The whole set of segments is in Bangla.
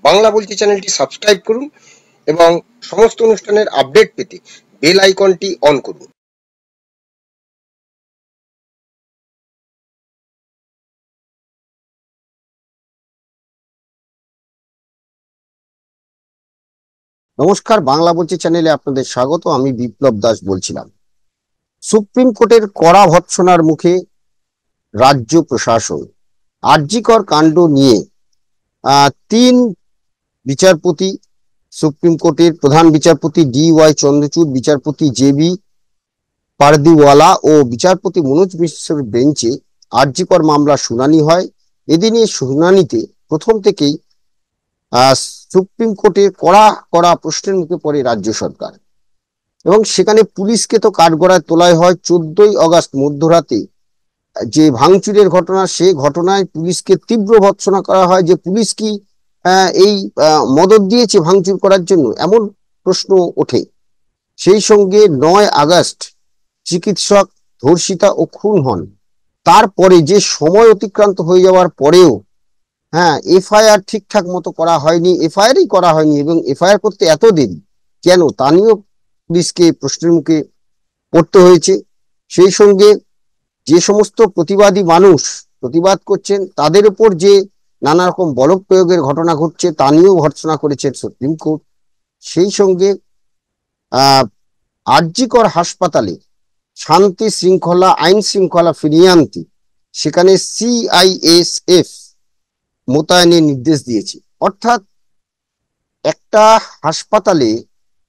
বাংলা বলছি চ্যানেলটি সাবস্ক্রাইব করুন এবং সমস্ত অনুষ্ঠানের আপডেট পেতে বেল আইকনটি অন করুন। নমস্কার, বাংলা বলছি চ্যানেলে আপনাদের স্বাগত। আমি বিপ্লব দাস বলছিলাম। সুপ্রিম কোর্টের কড়া ভর্ৎসনার মুখে রাজ্য প্রশাসন। আরজিকর কাণ্ড নিয়ে 3 বিচারপতি, সুপ্রিম কোর্টের প্রধান বিচারপতি DY চন্দ্রচূড়, বিচারপতি JB পারদিওয়ালা ও বিচারপতি মনোজ মিশ্রের বেঞ্চে আরজিকর মামলা শুনানি হয়। এদিনে শুনানিতে প্রথম থেকেই সুপ্রিম কোর্টের কড়া প্রশ্নের মুখে পড়ে রাজ্য সরকার, এবং সেখানে পুলিশকে তো কাঠগড়ায় তোলাই হয়। 14ই আগস্ট মধ্যরাতে যে ভাঙচুরের ঘটনা, সে ঘটনায় পুলিশকে তীব্র ভর্ৎসনা করা হয় যে পুলিশ কি এই মদদ দিয়েছে ভাঙচুর করার জন্য, এমন প্রশ্ন ওঠে। সেই সঙ্গে 9 আগস্ট চিকিৎসক ধর্ষিতা ও খুন হন। তারপরে যে সময় অতিক্রান্ত হয়ে যাওয়ার পরেও এফআইআর ঠিকঠাক মতো করা হয়নি, এফআইআরই করা হয়নি, এবং এফআইআর করতে এত দেরি কেন তা নিয়েও পুলিশকে প্রশ্নের মুখে পড়তে হয়েছে। সেই সঙ্গে যে সমস্ত প্রতিবাদী মানুষ প্রতিবাদ করছেন তাদের উপর যে নানা রকম বল প্রয়োগের ঘটনা ঘটছে তা নিয়েও ভর্ৎসনা করেছেন সুপ্রিম কোর্ট। সেই সঙ্গে আরজিকর হাসপাতালে শান্তি শৃঙ্খলা, আইন শৃঙ্খলা ফিরিয়ে আনতে সেখানে CISF মোতায়েনের নির্দেশ দিয়েছে। অর্থাৎ একটা হাসপাতালে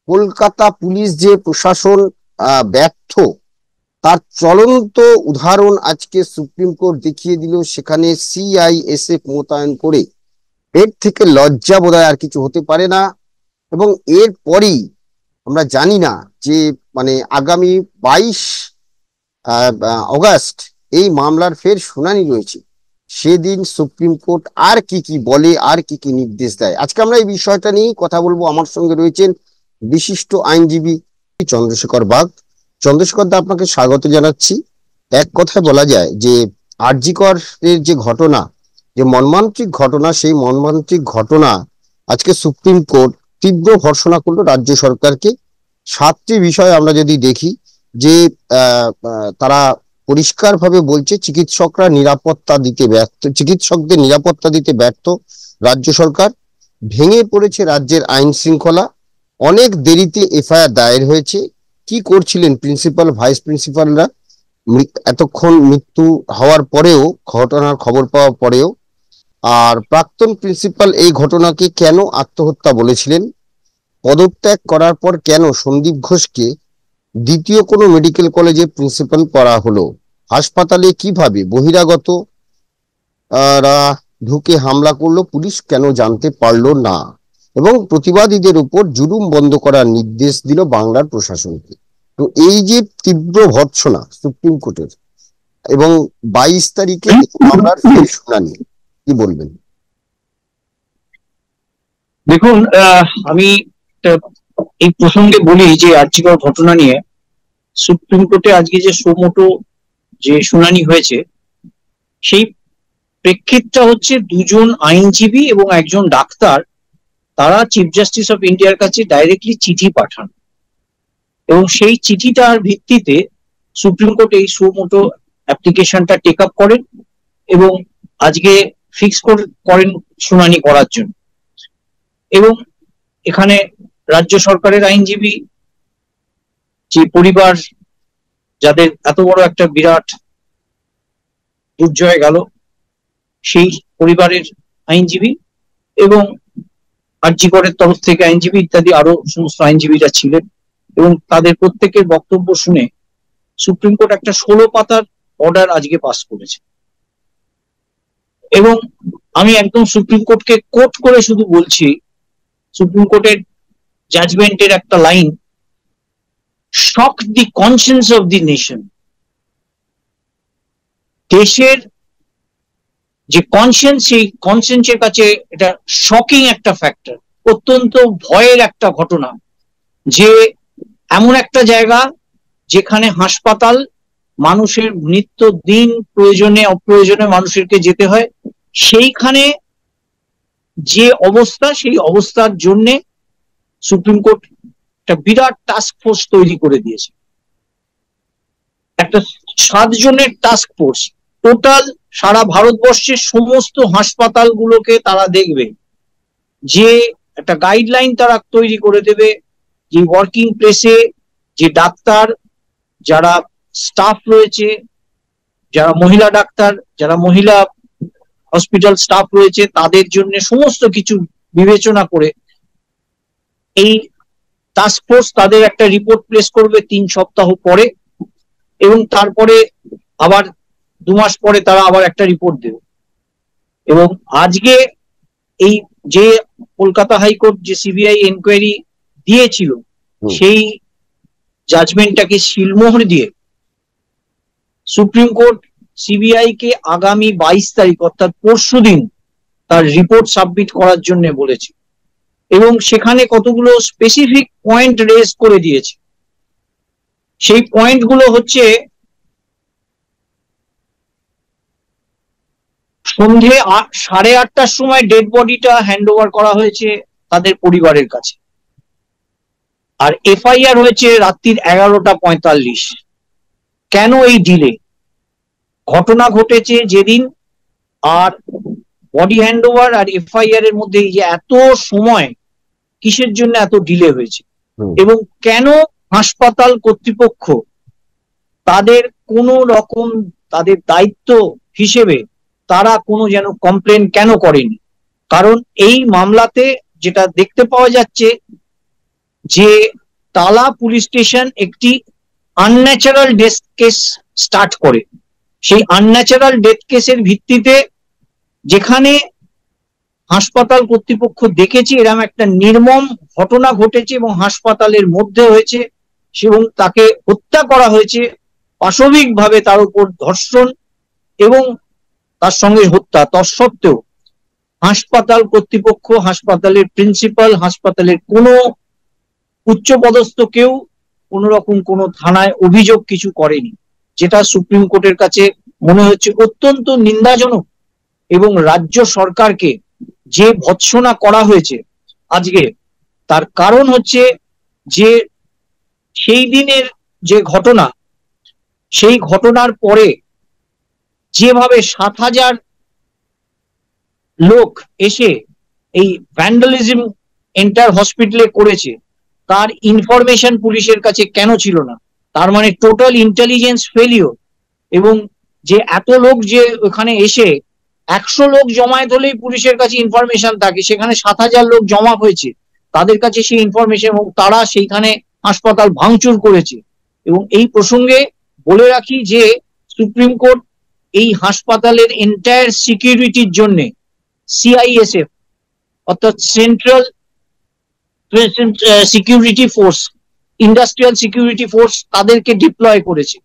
কলকাতা পুলিশ যে প্রশাসন ব্যর্থ, তার চলন্ত উদাহরণ আজকে সুপ্রিম কোর্ট দেখিয়ে দিল। সেখানে CISF মোতায়েন করে এর থেকে লজ্জা বোধহয় আর কিছু হতে পারে না। এবং এরপরই আমরা জানি না যে আগামী 22 আগস্ট এই মামলার ফের শুনানি রয়েছে। সেদিন সুপ্রিম কোর্ট আর কি কি বলে, আর কি কি নির্দেশ দেয়, আজকে আমরা এই বিষয়টা নিয়ে কথা বলবো। আমার সঙ্গে রয়েছেন বিশিষ্ট আইনজীবী চন্দ্রশেখর বাগ। চন্দ্রশেখর দা, আপনাকে স্বাগত জানাচ্ছি। এক কথায় বলা যায় যে আরজিকর এর যে ঘটনা, যে মর্মান্তিক ঘটনা, সেই মর্মান্তিক ঘটনা আজকে সুপ্রিম কোর্ট তীব্র ভর্ৎসনা করলো রাজ্য সরকারকে। 7টি বিষয় আমরা যদি দেখি যে তারা পরিষ্কারভাবে বলছে চিকিৎসকদের নিরাপত্তা দিতে ব্যর্থ রাজ্য সরকার। ভেঙে পড়েছে রাজ্যের আইন শৃঙ্খলা। অনেক দেরিতে এফআইআর দায়ের হয়েছে। কি করছিলেন প্রিন্সিপাল, ভাইস প্রিন্সিপালরা এতক্ষণ মৃত্যু হওয়ার পরেও, ঘটনার খবর পাওয়ার পরেও? আর প্রাক্তন প্রিন্সিপাল এই ঘটনাকে কেন আত্মহত্যা বলেছিলেন? পদত্যাগ করার পর কেন সন্দীপ ঘোষকে দ্বিতীয় কোনো মেডিকেল কলেজে প্রিন্সিপাল করা হলো? হাসপাতালে কিভাবে বহিরাগত ঢুকে হামলা করলো পুলিশ কেন জানতে পারলো না? এবং প্রতিবাদীদের উপর জুলুম বন্ধ করার নির্দেশ দিল বাংলার প্রশাসনকে। তো এই যে তীব্র ভর্ৎসনা সুপ্রিম কোর্টের, এবং 22 তারিখে মামলার ফের শুনানি, কি বলবেন? দেখুন, আমি এই প্রসঙ্গে বলি যে আরজিকর ঘটনা নিয়ে সুপ্রিম কোর্টে আজকে যে সুমোটো যে শুনানি হয়েছে, সেই প্রেক্ষিতটা হচ্ছে 2জন আইনজীবী এবং একজন ডাক্তার, তারা চিফ জাস্টিস অফ ইন্ডিয়ার কাছে ডাইরেক্টলি চিঠি পাঠান, এবং সেই চিঠিটার ভিত্তিতে সুপ্রিম কোর্ট এই সুমোটো অ্যাপ্লিকেশনটা টেক আপ করেন এবং আজকে ফিক্স করেন শুনানি করার জন্য। এবং এখানে রাজ্য সরকারের আইনজীবী, যে পরিবার যাদের এত বড় একটা বিরাট দুর্জয় গেল, সেই পরিবারের আইনজীবী এবং আরজিকরের তরফ থেকে আইনজীবী ইত্যাদি আরো সমস্ত আইনজীবীরা ছিলেন, এবং তাদের প্রত্যেকের বক্তব্য শুনে সুপ্রিম কোর্ট একটা 16 পাতার অর্ডার আজকে পাস করেছে। এবং আমি একদম সুপ্রিম কোর্টকে কোট করে শুধু বলছি, সুপ্রিম কোর্টের জাজমেন্টের একটা line, shock the conscience of the nation. দেশের যে কনসিয়েন্স, সেই কনসিয়েন্সের কাছে এটা শকিং একটা ফ্যাক্টর, অত্যন্ত ভয়ের একটা ঘটনা যে এমন একটা জায়গা যেখানে হাসপাতাল, মানুষের নিত্যদিন প্রয়োজনে অপ্রয়োজনে মানুষেরকে যেতে হয়, সেইখানে যে অবস্থা, সেই অবস্থার জন্য সুপ্রিম কোর্ট একটা বিরাট টাস্ক ফোর্স তৈরি করে দিয়েছে। একটা 7 জনের টাস্ক ফোর্স টোটাল সারা ভারতবর্ষের সমস্ত হাসপাতালগুলোকে তারা দেখবে, যে একটা গাইডলাইন তারা তৈরি করে দেবে যে ওয়ার্কিং প্লেসে যে ডাক্তার, যারা স্টাফ রয়েছে, যারা মহিলা ডাক্তার, যারা মহিলা হসপিটাল স্টাফ রয়েছে, তাদের জন্য সমস্ত কিছু বিবেচনা করে এই টাস্ক ফোর্স তাদের একটা রিপোর্ট প্লেস করবে 3 সপ্তাহ পরে, এবং তারপরে আবার 2 মাস পরে তারা আবার একটা রিপোর্ট দেবে। এবং আজকে এই যে কলকাতা হাইকোর্ট যে সিবিআই এনকোয়ারি দিয়েছিল, সেই জাজমেন্টটাকে সিলমোহর দিয়ে সুপ্রিম কোর্ট সিবিআই কে আগামী 22 তারিখ অর্থাৎ পরশুদিন তার রিপোর্ট সাবমিট করার জন্য বলেছে, এবং সেখানে কতগুলো স্পেসিফিক পয়েন্ট রেজ করে দিয়েছে। সেই পয়েন্টগুলো হচ্ছে, সন্ধে 8:30টার সময় ডেড বডিটা হ্যান্ড ওভার করা হয়েছে তাদের পরিবারের কাছে, আর এফআইআর হয়েছে রাত্রির 11:45। কেন এই ডিলে? ঘটনা ঘটেছে যেদিন, আর বডি হ্যান্ড ওভার আর এফআইআর এর মধ্যে এই যে এত সময়, কিসের জন্য এত ডিলে হয়েছে, এবং কেন হাসপাতাল কর্তৃপক্ষ তাদের কোন রকম তাদের দায়িত্ব হিসেবে তারা কোনো যেন কমপ্লেন কেন করেনি? কারণ এই মামলাতে যেটা দেখতে পাওয়া যাচ্ছে যে টালা পুলিশ স্টেশন একটি আনন্যাচারাল ডেথ কেস স্টার্ট করে। সেই আনন্যাচারাল ডেথ কেসের ভিত্তিতে, যেখানে হাসপাতাল কর্তৃপক্ষ দেখেছে এরকম একটা নির্মম ঘটনা ঘটেছে এবং হাসপাতালের মধ্যে হয়েছে, এবং তাকে হত্যা করা হয়েছে পাশবিকভাবে, তার উপর ধর্ষণ এবং তার সঙ্গে হত্যা, তৎসত্ত্বেও হাসপাতাল কর্তৃপক্ষ, হাসপাতালের প্রিন্সিপাল, হাসপাতালের কোনো উচ্চপদস্থ কেউ কোন রকম কোনো থানায় অভিযোগ কিছু করেনি, যেটা সুপ্রিম কোর্টের কাছে মনে হচ্ছে অত্যন্ত নিন্দাজনক। এবং রাজ্য সরকারকে যে ভৎসনা করা হয়েছে আজকে, তার কারণ হচ্ছে যে সেই দিনের যে ঘটনা, সেই ঘটনার পরে যেভাবে 7,000 লোক এসে এই ভ্যান্ডালিজম এন্টার হসপিটালে করেছে, তার ইনফরমেশন পুলিশের কাছে কেন ছিল না? তার মানে টোটাল ইন্টেলিজেন্স ফেলিওর। এবং যে এত লোক যে ওখানে এসে 100 লোক জমায়েত হলেই পুলিশের কাছে ইনফরমেশন থাকে, সেখানে 7,000 লোক জমা হয়েছে, তাদের কাছে সেই ইনফরমেশন, এবং তারা সেইখানে হাসপাতাল ভাঙচুর করেছে। এবং এই প্রসঙ্গে বলে রাখি যে সুপ্রিম কোর্ট এই হাসপাতালের এন্টায়ার সিকিউরিটির জন্য সিআইএসএফ অর্থাৎ central security force, industrial security force, তাদেরকে ডিপ্লয় করেছে,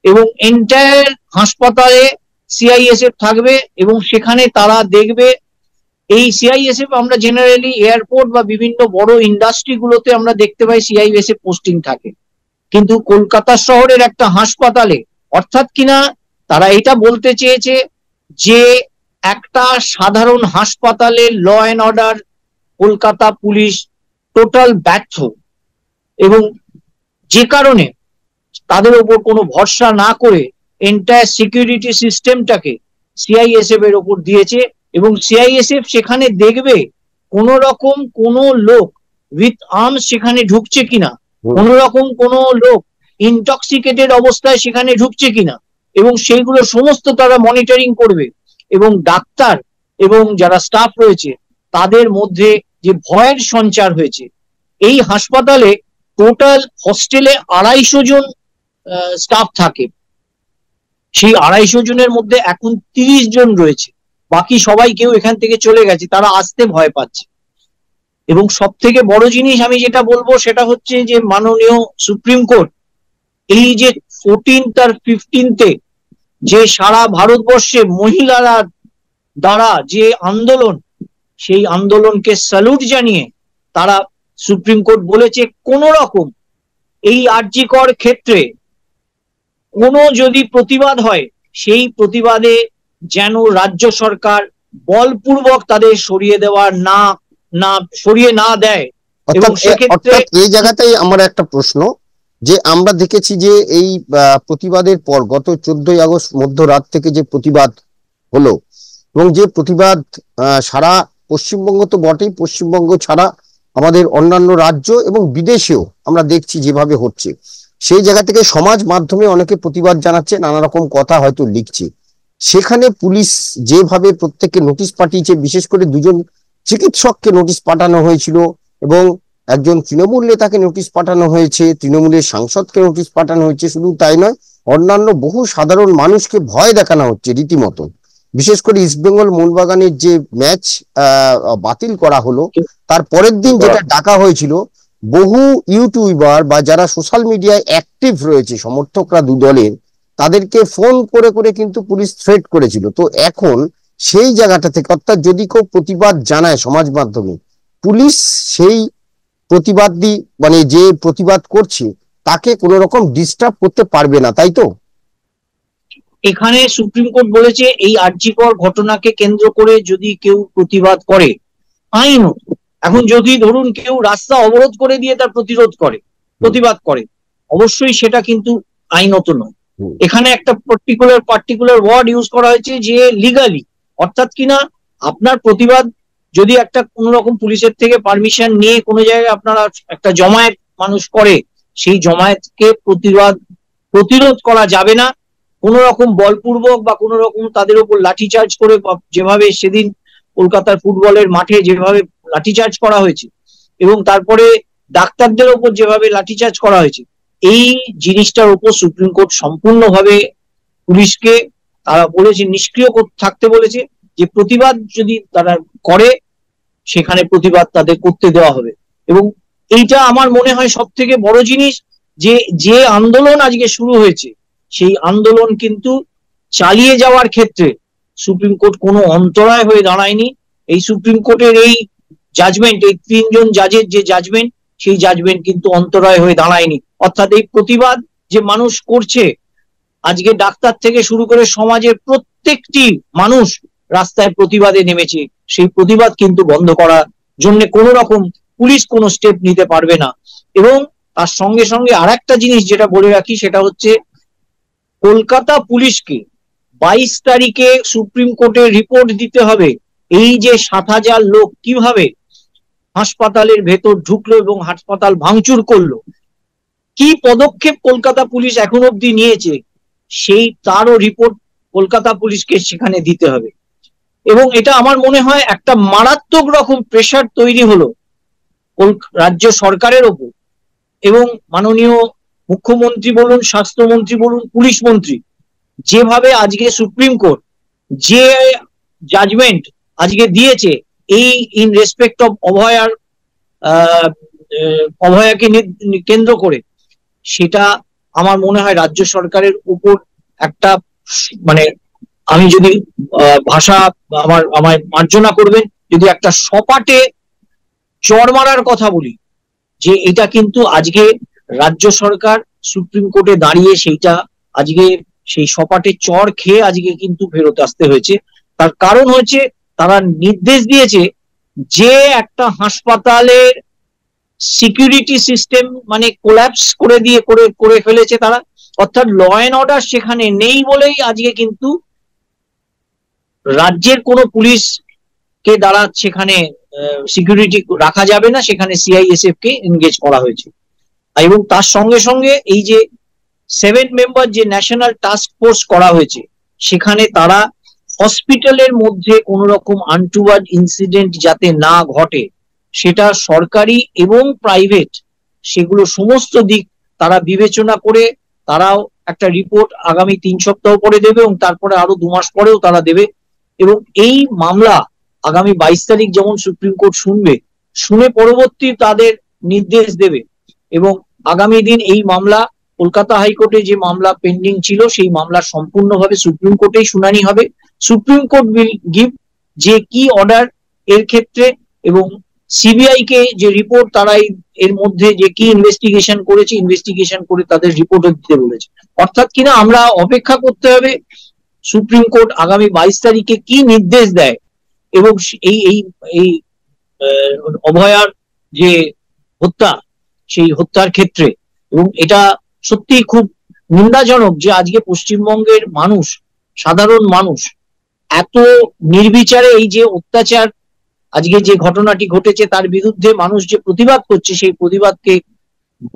এবং এন্টায়ার হাসপাতালে সিআইএসএফ থাকবে, এবং সেখানে তারা দেখবে। এই সিআইএসএফ আমরা জেনারেলি এয়ারপোর্ট বা বিভিন্ন বড় ইন্ডাস্ট্রি গুলোতে আমরা দেখতে পাই সিআইএসএফ পোস্টিং থাকে, কিন্তু কলকাতা শহরের একটা হাসপাতালে, অর্থাৎ কিনা তারা এটা বলতে চেয়েছে যে একটা সাধারণ হাসপাতালে ল অ্যান্ড অর্ডার কলকাতা পুলিশ টোটাল ব্যর্থ, এবং যে কারণে তাদের উপর কোনো ভরসা না করে এন্টায়ার সিকিউরিটি সিস্টেমটাকে সিআইএসএফ এর উপর দিয়েছে। এবং সিআইএসএফ সেখানে দেখবে কোন রকম কোনো লোক উইথ আর্মস সেখানে ঢুকছে কিনা, কোন রকম কোনো লোক ইনটক্সিকেটেড অবস্থায় সেখানে ঢুকছে কিনা, এবং সেইগুলো সমস্ত তারা মনিটরিং করবে। এবং ডাক্তার এবং যারা স্টাফ রয়েছে তাদের মধ্যে যে ভয়ের সঞ্চার হয়েছে, এই হাসপাতালে টোটাল হস্টেলে 250 জন স্টাফ থাকে, সেই 250 জনের মধ্যে এখন 30 জন রয়েছে, বাকি সবাই কেউ এখান থেকে চলে গেছে, তারা আসতে ভয় পাচ্ছে। এবং সব থেকে বড় জিনিস আমি যেটা বলবো সেটা হচ্ছে যে মাননীয় সুপ্রিম কোর্ট এই যে 14th আর 15th যে সারা ভারতবর্ষে মহিলারা দ্বারা যে আন্দোলন, সেই আন্দোলনকে স্যালুট জানিয়ে তারা সুপ্রিম কোর্ট বলেছে কোন রকম এই আরজি কর ক্ষেত্রে কোনো যদি প্রতিবাদ হয়, সেই প্রতিবাদে যেন রাজ্য সরকার বলপূর্বক তাদের সরিয়ে দেওয়ার সরিয়ে না দেয়। এবং সেক্ষেত্রে এই জায়গাটাই আমার একটা প্রশ্ন, যে আমরা দেখেছি যে এই প্রতিবাদের পর গত 14ই আগস্ট মধ্যরাত থেকে যে প্রতিবাদ হলো, এবং যে প্রতিবাদ সারা পশ্চিমবঙ্গ তো বটেই, পশ্চিমবঙ্গ ছাড়া আমাদের অন্যান্য রাজ্য এবং বিদেশেও আমরা দেখছি যেভাবে হচ্ছে, সেই জায়গা থেকে সমাজ মাধ্যমে অনেকে প্রতিবাদ জানাচ্ছে, নানা রকম কথা হয়তো লিখছে। সেখানে পুলিশ যেভাবে প্রত্যেককে নোটিশ পাঠিয়েছে, বিশেষ করে দুজন চিকিৎসককে নোটিশ পাঠানো হয়েছিল এবং একজন তৃণমূল নেতাকে নোটিশ পাঠানো হয়েছে, তৃণমূলের সাংসদকে নোটিশ পাঠানো হয়েছে, শুধু তাই নয়, অন্যান্য বহু সাধারণ মানুষকে ভয় দেখানো হচ্ছে রীতিমতো। বিশেষ করে ইস্টবেঙ্গল মোহনবাগানের যে ম্যাচ বাতিল করা হলো, তার পরের দিন যেটা ডাকা হয়েছিল, বহু ইউটিউবার বা যারা সোশ্যাল মিডিয়ায় অ্যাক্টিভ রয়েছে সমর্থকরা দু দলের, তাদেরকে ফোন করে করে কিন্তু পুলিশ থ্রেট করেছিল। তো এখন সেই জায়গাটা থেকে, অর্থাৎ যদি কেউ প্রতিবাদ জানায় সমাজ মাধ্যমে, পুলিশ সেই প্রতিবাদী মানে যে প্রতিবাদ করছে তাকে কোন রকম ডিস্টার্ব করতে পারবে না, তাই তো? এখানে সুপ্রিম কোর্ট বলেছে এই আরজিকর ঘটনাকে কেন্দ্র করে যদি কেউ প্রতিবাদ করে আইনত, এখন যদি ধরুন কেউ রাস্তা অবরোধ করে দিয়ে তার প্রতিবাদ করে, অবশ্যই সেটা কিন্তু আইনত নয়। এখানে একটা পার্টিকুলার ওয়ার্ড ইউজ করা হয়েছে যে লিগালি, অর্থাৎ কিনা আপনার প্রতিবাদ যদি একটা কোন রকম পুলিশের থেকে পারমিশন নিয়ে কোনো জায়গায় আপনারা একটা জমায়েত মানুষ করে, সেই জমায়েতকে প্রতিরোধ করা যাবে না কোন রকম বলপূর্বক বা কোন রকম তাদের উপর লাঠিচার্জ করে, যেভাবে সেদিন কলকাতার ফুটবলের মাঠে যেভাবে লাঠিচার্জ করা হয়েছে এবং তারপরে ডাক্তারদের উপর যেভাবে লাঠিচার্জ করা হয়েছে, এই জিনিসটার উপর সুপ্রিম কোর্ট সম্পূর্ণভাবে পুলিশকে তারা বলেছে নিষ্ক্রিয় থাকতে বলেছে, যে প্রতিবাদ যদি তারা করে সেখানে প্রতিবাদ তাদের করতে দেওয়া হবে। এবং এইটা আমার মনে হয় সব থেকে বড় জিনিস, যে আন্দোলন আজকে শুরু হয়েছে সেই আন্দোলন কিন্তু চালিয়ে যাওয়ার ক্ষেত্রে সুপ্রিম কোর্ট কোনো অন্তরায় হয়ে দাঁড়ায়নি। এই সুপ্রিম কোর্টের এই জাজমেন্ট, এই 3 জন জাজের যে জাজমেন্ট, সেই জাজমেন্ট কিন্তু অন্তরায় হয়ে দাঁড়ায়নি। অর্থাৎ এই প্রতিবাদ যে মানুষ করছে, আজকে ডাক্তার থেকে শুরু করে সমাজের প্রত্যেকটি মানুষ রাস্তায় প্রতিবাদে নেমেছে, সেই প্রতিবাদ কিন্তু বন্ধ করার জন্য কোনো রকম পুলিশ কোনো স্টেপ নিতে পারবে না। এবং তার সঙ্গে সঙ্গে আর একটা জিনিস যেটা বলে রাখি, সেটা হচ্ছে কলকাতা পুলিশকে 22 তারিখে সুপ্রিম কোর্টে রিপোর্ট দিতে হবে এই যে 7,000 লোক কিভাবে হাসপাতালের ভেতর ঢুকলো এবং হাসপাতাল ভাঙচুর করলো, কি পদক্ষেপ কলকাতা পুলিশ এখন অব্দি নিয়েছে, তারও রিপোর্ট কলকাতা পুলিশকে সেখানে দিতে হবে। এবং এটা আমার মনে হয় একটা মারাত্মক রকম প্রেসার তৈরি হলো রাজ্য সরকারের ওপর, এবং মাননীয় মুখ্যমন্ত্রী বলুন, স্বাস্থ্যমন্ত্রী বলুন, পুলিশ মন্ত্রী, যেভাবে আজকে সুপ্রিম কোর্ট যে জাজমেন্ট আজকে দিয়েছে এই ইন রেসপেক্ট অফ অভয়াকে কেন্দ্র করে, সেটা আমার মনে হয় রাজ্য সরকারের উপর একটা, মানে আমি যদি ভাষা আমায় মার্জনা করবেন, যদি একটা সপাটে চড় মারার কথা বলি, যে এটা কিন্তু আজকে রাজ্য সরকার সুপ্রিম কোর্টে দাঁড়িয়ে সেইটা আজকে সেই সপাটে চড় খেয়ে আজকে কিন্তু ফেরত আসতে হয়েছে। তার কারণ হচ্ছে তারা নির্দেশ দিয়েছে যে একটা হাসপাতালের সিকিউরিটি সিস্টেম মানে কোল্যাপস করে ফেলেছে তারা, অর্থাৎ ল অ্যান্ড অর্ডার সেখানে নেই বলেই আজকে কিন্তু রাজ্যের কোনো পুলিশকে দ্বারা সেখানে সিকিউরিটি রাখা যাবে না, সেখানে সিআইএসএফ কে এনগেজ করা হয়েছে। এবং তার সঙ্গে সঙ্গে এই যে 7 মেম্বার যে ন্যাশনাল টাস্ক ফোর্স করা হয়েছে, সেখানে তারা হসপিটালের মধ্যে কোন রকম আনটুওয়ার্ড ইনসিডেন্ট যাতে না ঘটে, সেটা সরকারি এবং প্রাইভেট সেগুলো সমস্ত দিক তারা বিবেচনা করে তারাও একটা রিপোর্ট আগামী 3 সপ্তাহ পরে দেবে এবং তারপরে আরো 2 মাস পরেও তারা দেবে। এবং এই মামলা আগামী 22 তারিখ যেমন সুপ্রিম কোর্ট শুনে পরবর্তী তাদের নির্দেশ দেবে। এবং আগামী দিন এই মামলা কলকাতা হাইকোর্টে যে মামলা পেন্ডিং ছিল, সেই মামলা সম্পূর্ণভাবে সুপ্রিম কোর্টেই শুনানি হবে। সুপ্রিম কোর্ট উইল গিভ যে কি অর্ডার এর ক্ষেত্রে, এবং সিবিআই কে যে রিপোর্ট তারা এর মধ্যে যে কি ইনভেস্টিগেশন করেছে, ইনভেস্টিগেশন করে তাদের রিপোর্ট দিতে বলেছে। অর্থাৎ কিনা আমরা অপেক্ষা করতে হবে সুপ্রিম কোর্ট আগামী 22 তারিখে কি নির্দেশ দেয়, এবং এই এই এই অভয়ার যে হত্যা, সেই হত্যার ক্ষেত্রে, এবং এটা সত্যি খুব নিন্দাজনক যে আজকে পশ্চিমবঙ্গের মানুষ, সাধারণ মানুষ এত নির্বিচারে এই যে অত্যাচার, আজকে যে ঘটনাটি ঘটেছে তার বিরুদ্ধে মানুষ যে প্রতিবাদ করছে, সেই প্রতিবাদকে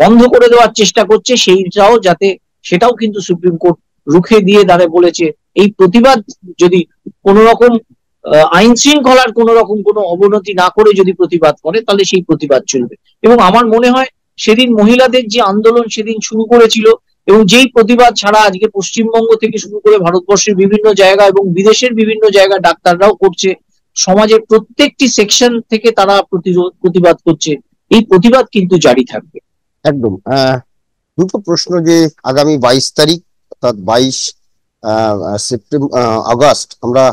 বন্ধ করে দেওয়ার চেষ্টা করছে, সেইটাও যাতে, সেটাও কিন্তু সুপ্রিম কোর্ট রুখে দিয়ে বলেছে এই প্রতিবাদ যদি কোন রকম আইন শৃঙ্খলার কোন রকম কোনো অবনতি না করে যদি প্রতিবাদ করে, তাহলে সেই প্রতিবাদ চলবে। এবং আমার মনে হয় সেদিন মহিলাদের যে আন্দোলন সেদিন শুরু করেছিল, এবং যেই প্রতিবাদ ছাড়া আজকে পশ্চিমবঙ্গ থেকে শুরু করে ভারতবর্ষের বিভিন্ন জায়গা এবং বিদেশের বিভিন্ন জায়গা ডাক্তাররাও করছে, সমাজের প্রত্যেকটি সেকশন থেকে তারা প্রতিবাদ করছে, এই প্রতিবাদ কিন্তু জারি থাকবে। একদম। দুটো প্রশ্ন, যে আগামী 22 তারিখ অর্থাৎ 22 আগস্ট আমরা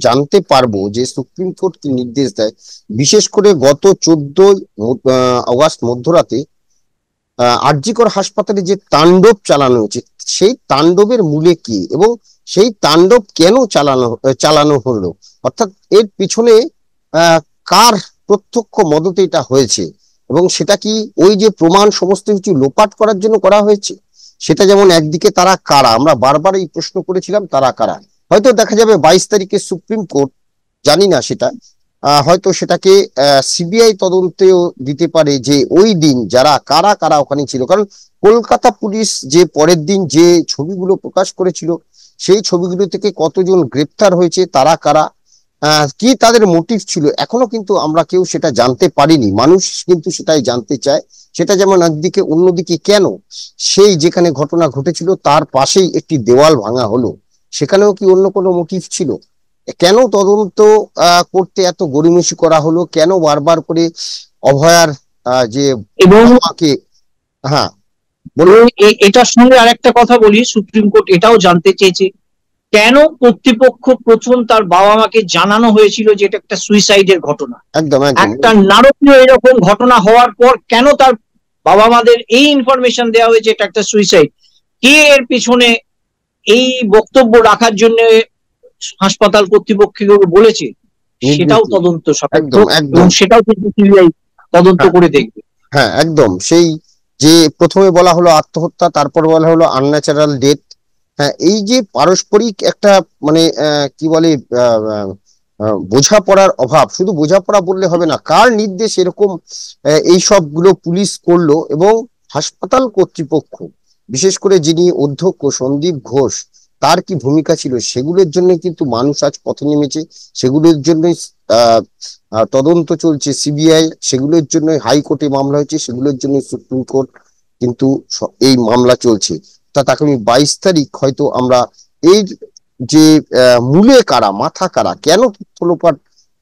জানতে পারবো যে সুপ্রিম কোর্ট কি নির্দেশ দেয়। বিশেষ করে গত 14 আগস্ট মধ্যরাতে আর.জি. কর হাসপাতালে যে চালানো হয়েছে, সেই তাণ্ডবের মূলে কি এবং সেই তাণ্ডব কেন চালানো হলো, অর্থাৎ এর পিছনে কার প্রত্যক্ষ মদতে এটা হয়েছে, এবং সেটা কি ওই যে প্রমাণ সমস্ত কিছু লোপাট করার জন্য করা হয়েছে? সেটা যেমন একদিকে তারা কারা, আমরা বারবার এই প্রশ্ন করেছিলাম, তারা কারা। হয়তো দেখা যাবে 22 তারিখে সুপ্রিম কোর্ট, জানি না সেটা, হয়তো সেটাকে সিবিআই তদন্তেও দিতে পারে যে ওই দিন যারা কারা কারা ওখানে ছিল। কারণ কলকাতা পুলিশ যে পরের দিন যে ছবিগুলো প্রকাশ করেছিল, সেই ছবিগুলো থেকে কতজন গ্রেপ্তার হয়েছে, তারা কারা, কি তাদের মোটিভ ছিল, এখনো কিন্তু আমরা কেউ সেটা জানতে পারিনি। মানুষ কিন্তু সেটাই জানতে চায়। সেটা যেমন একদিকে, অন্যদিকে কেন সেই যেখানে ঘটনা ঘটেছিল তার পাশেই একটি দেওয়াল ভাঙা হলো, সেখানেও কি অন্য কোনো মোটিভ ছিল? কেন তদন্ত করতে এত গড়িমসি করা হলো? কেন বারবার করে অভয়ার যে আমাকে, হ্যাঁ বলুন। এটার সঙ্গে আরেকটা কথা বলি, সুপ্রিম কোর্ট এটাও জানতে চেয়েছে কেন কর্তৃপক্ষ প্রথম তার বাবা মাকে জানানো হয়েছিল যে এটা একটা সুইসাইডের ঘটনা। একদম একটা নারকীয় এরকম ঘটনা হওয়ার পর কেন তার বাবা মাদের এই ইনফরমেশন দেওয়া হয়েছে এটা একটা সুইসাইড? কে এর পিছনে এই বক্তব্য রাখার জন্য হাসপাতাল কর্তৃপক্ষকে বলেছে, সেটাও তদন্ত সাপেক্ষ, এবং সেটাও কিন্তু সিবিআই তদন্ত করে দেখবে। হ্যাঁ একদম। সেই যে প্রথমে বলা হলো আত্মহত্যা, তারপর বলা হলো আনন্যাচারাল ডেথ। হ্যাঁ, এই যে পারস্পরিক একটা মানে কি বলে বোঝাপড়ার অভাব, শুধু বোঝাপড়া বললে হবে না, কার নির্দেশ এরকম এই সবগুলো পুলিশ করলো, এবং হাসপাতাল কর্তৃপক্ষ, বিশেষ করে যিনি অধ্যক্ষ সন্দীপ ঘোষ, তার কি ভূমিকা ছিল, সেগুলোর জন্য কিন্তু মানুষ আজ পথে নেমেছে। সেগুলোর জন্যই তদন্ত চলছে সিবিআই, সেগুলোর জন্য হাইকোর্টে মামলা হয়েছে, সেগুলোর জন্য সুপ্রিম কোর্ট কিন্তু এই মামলা চলছে। তাকে 22 তারিখ হয়তো আমরা এই যে মূলে কারা, মাথা কারা, কেন তথ্য লোপাট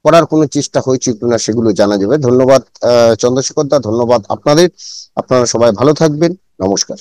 করার কোনো চেষ্টা হয়েছে কিনা সেগুলো জানা যাবে। ধন্যবাদ চন্দ্রশেখর দা, ধন্যবাদ আপনাদের। আপনারা সবাই ভালো থাকবেন, নমস্কার।